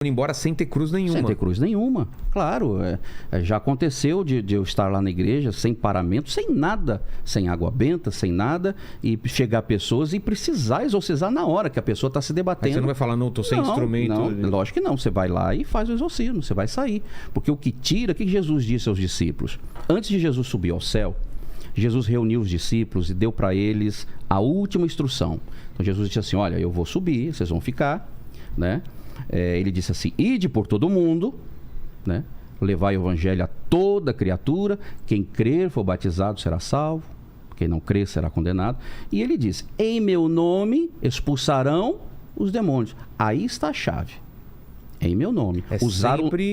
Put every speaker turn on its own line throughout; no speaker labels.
embora sem ter cruz nenhuma.
Sem ter cruz nenhuma, claro. Já aconteceu de eu estar lá na igreja sem paramento, sem nada, sem água benta, sem nada, e chegar pessoas e precisar exorcizar na hora que a pessoa está se debatendo.
Aí você não vai falar, não, estou sem instrumento.
Não, lógico que não. Você vai lá e faz o exorcismo, você vai sair. Porque o que tira, o que Jesus disse aos discípulos? Antes de Jesus subir ao céu, Jesus reuniu os discípulos e deu para eles a última instrução. Então Jesus disse assim, olha, eu vou subir, vocês vão ficar, né? Ele disse assim, ide por todo mundo, né? Levai o evangelho a toda criatura, quem crer for batizado será salvo, quem não crer será condenado. E ele disse, em meu nome expulsarão os demônios. Aí está a chave. Em meu nome.
Sempre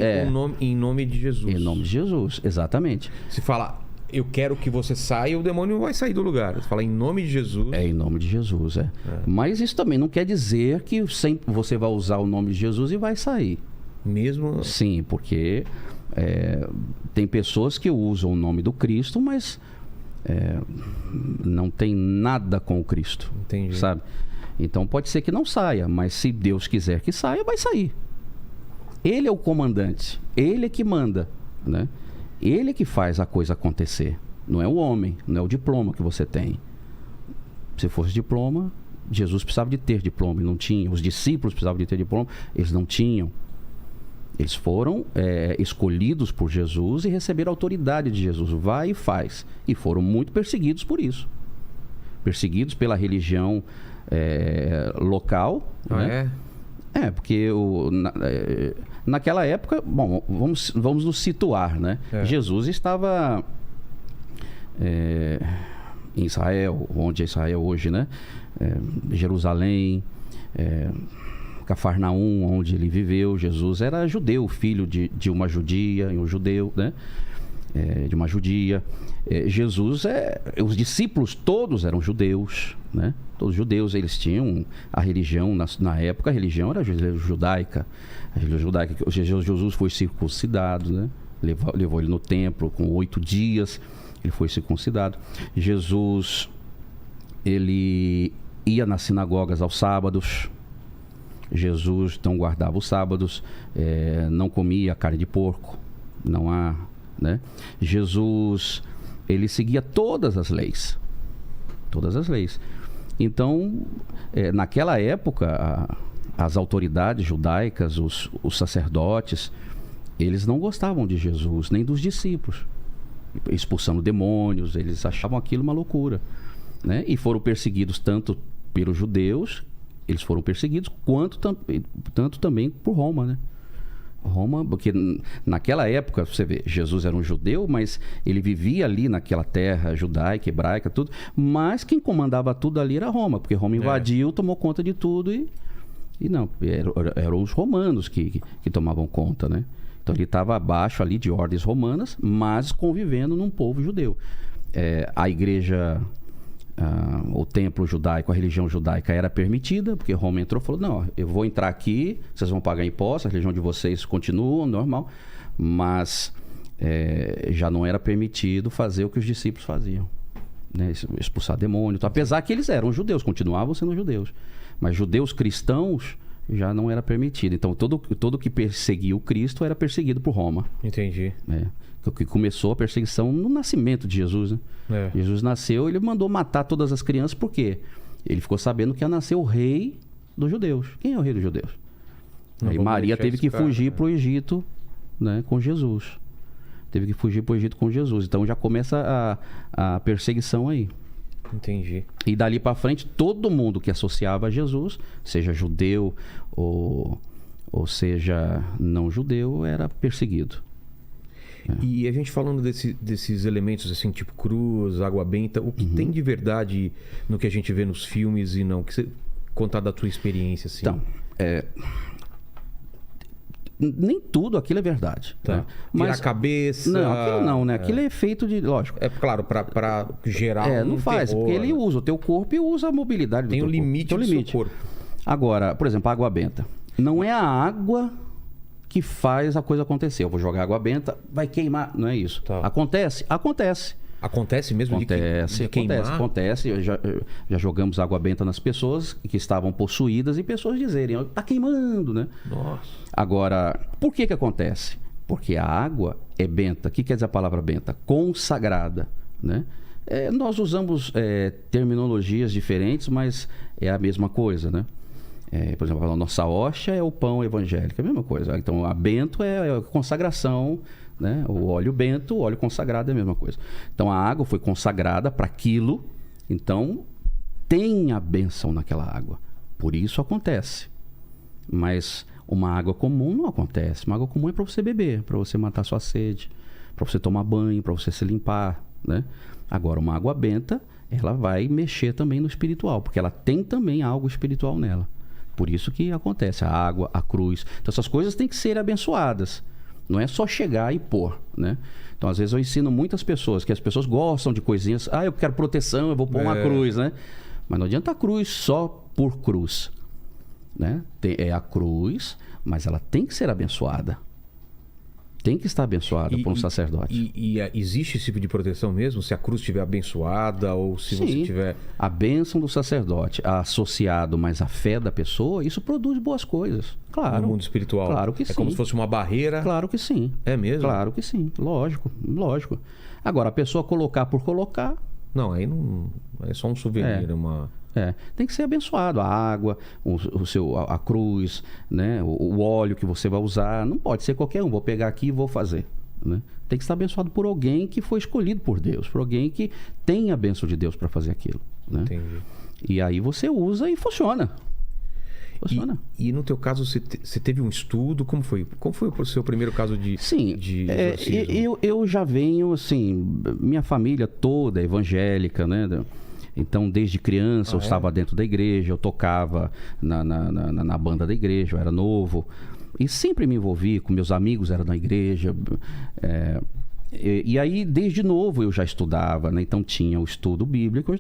em nome de Jesus.
Em nome de Jesus, exatamente.
Se fala, eu quero que você saia, o demônio vai sair do lugar. Você fala em nome de Jesus.
Em nome de Jesus, Mas isso também não quer dizer que sempre você vai usar o nome de Jesus e vai sair.
Mesmo?
Sim, porque tem pessoas que usam o nome do Cristo, mas não tem nada com o Cristo.
Entendi.
Sabe? Então pode ser que não saia, mas se Deus quiser que saia, vai sair. Ele é o comandante, ele é que manda, né? Ele é que faz a coisa acontecer. Não é o homem, não é o diploma que você tem. Se fosse diploma, Jesus precisava de ter diploma, ele não tinha. Os discípulos precisavam de ter diploma, eles não tinham. Eles foram escolhidos por Jesus e receberam a autoridade de Jesus. Vai e faz. E foram muito perseguidos por isso. Perseguidos pela religião local.
Ah,
né? Porque naquela época, bom, vamos nos situar, né? Jesus estava em Israel, onde é Israel hoje, né? Jerusalém, Cafarnaum, onde ele viveu. Jesus era judeu, filho de uma judia, um judeu, né? De uma judia. Jesus, os discípulos todos eram judeus, né? Todos judeus, eles tinham a religião, na época a religião era judaica. A religião judaica, Jesus foi circuncidado, né? Levou ele no templo com 8 dias, ele foi circuncidado. Jesus, ele ia nas sinagogas aos sábados. Jesus então guardava os sábados, não comia carne de porco, não há, né? Jesus, ele seguia todas as leis. Todas as leis. Então, naquela época, as autoridades judaicas, os sacerdotes, eles não gostavam de Jesus, nem dos discípulos. Expulsando demônios, eles achavam aquilo uma loucura, né? E foram perseguidos tanto pelos judeus, eles foram perseguidos, tanto também por Roma, né? Roma, porque naquela época, você vê, Jesus era um judeu, mas ele vivia ali naquela terra judaica, hebraica, tudo, mas quem comandava tudo ali era Roma, porque Roma invadiu, tomou conta de tudo e não, eram os romanos que tomavam conta, né? Então ele estava abaixo ali de ordens romanas, mas convivendo num povo judeu. A igreja, o templo judaico, a religião judaica era permitida, porque Roma entrou e falou, não, eu vou entrar aqui, vocês vão pagar impostos, a religião de vocês continua normal, mas já não era permitido fazer o que os discípulos faziam, né? Expulsar demônio, apesar que eles eram judeus, continuavam sendo judeus, mas judeus cristãos já não era permitido. Então todo que perseguia o Cristo era perseguido por Roma.
Entendi.
Que começou a perseguição no nascimento de Jesus, né? Jesus nasceu, ele mandou matar todas as crianças, por quê? Ele ficou sabendo que ia nascer o rei dos judeus. Quem é o rei dos judeus? Aí Maria teve que fugir para o Egito, né, com Jesus. Teve que fugir para o Egito com Jesus. Então já começa a perseguição aí.
Entendi.
E dali para frente, todo mundo que associava a Jesus, seja judeu ou seja não judeu, era perseguido.
E a gente falando desses elementos assim, tipo cruz, água benta, o que tem de verdade no que a gente vê nos filmes e não? Que você contar da tua experiência assim?
Então, nem tudo aquilo é verdade.
Tá.
Né?
Mas a cabeça...
Não, aquilo não, né? Aquilo é feito de... Lógico.
Claro, para gerar
não faz,
terror,
porque ele usa o teu corpo e usa a mobilidade do teu corpo.
Tem um limite do seu corpo.
Agora, por exemplo, a água benta. Não é a água que faz a coisa acontecer. Eu vou jogar água benta, vai queimar. Não é isso.
Tá.
Acontece? Acontece.
Acontece mesmo de queimar?
Acontece. Já jogamos água benta nas pessoas que estavam possuídas e pessoas dizerem, tá queimando, né?
Nossa.
Agora, por que acontece? Porque a água é benta. O que quer dizer a palavra benta? Consagrada, né? Nós usamos terminologias diferentes, mas é a mesma coisa, né? Por exemplo, a nossa hóstia é o pão evangélico, é a mesma coisa. Então, a bento é a consagração, né? O óleo bento, o óleo consagrado é a mesma coisa. Então, a água foi consagrada para aquilo, então tem a bênção naquela água. Por isso acontece. Mas uma água comum não acontece. Uma água comum é para você beber, para você matar sua sede, para você tomar banho, para você se limpar, né? Agora, uma água benta, ela vai mexer também no espiritual, porque ela tem também algo espiritual nela. Por isso que acontece a água, a cruz. Então, essas coisas têm que ser abençoadas. Não é só chegar e pôr, né? Então, às vezes eu ensino muitas pessoas, que as pessoas gostam de coisinhas. Eu quero proteção, eu vou pôr uma cruz, né? Mas não adianta a cruz só por cruz, né? É a cruz, mas ela tem que ser abençoada. Tem que estar abençoada por um sacerdote.
E existe esse tipo de proteção mesmo? Se a cruz estiver abençoada ou se você tiver...
A bênção do sacerdote associado mais à fé da pessoa, isso produz boas coisas. Claro.
No mundo espiritual.
Claro que sim.
É como se fosse uma barreira.
Claro que sim.
É mesmo?
Claro que sim. Lógico. Agora, a pessoa colocar por colocar...
Não, aí não... É só um souvenir,
tem que ser abençoado. A água, a cruz, né? O óleo que você vai usar. Não pode ser qualquer um. Vou pegar aqui e vou fazer, né? Tem que estar abençoado por alguém que foi escolhido por Deus. Por alguém que tem a bênção de Deus para fazer aquilo, né?
Entendi.
E aí você usa e funciona.
E no teu caso, você teve um estudo? Como foi? Como foi o seu primeiro caso de exorcismo?
Eu já venho, assim... Minha família toda é evangélica, né? Então, desde criança, eu estava dentro da igreja, eu tocava na banda da igreja, eu era novo. E sempre me envolvi com meus amigos, era na igreja. E aí, desde novo, eu já estudava, né? Então, tinha o estudo bíblico,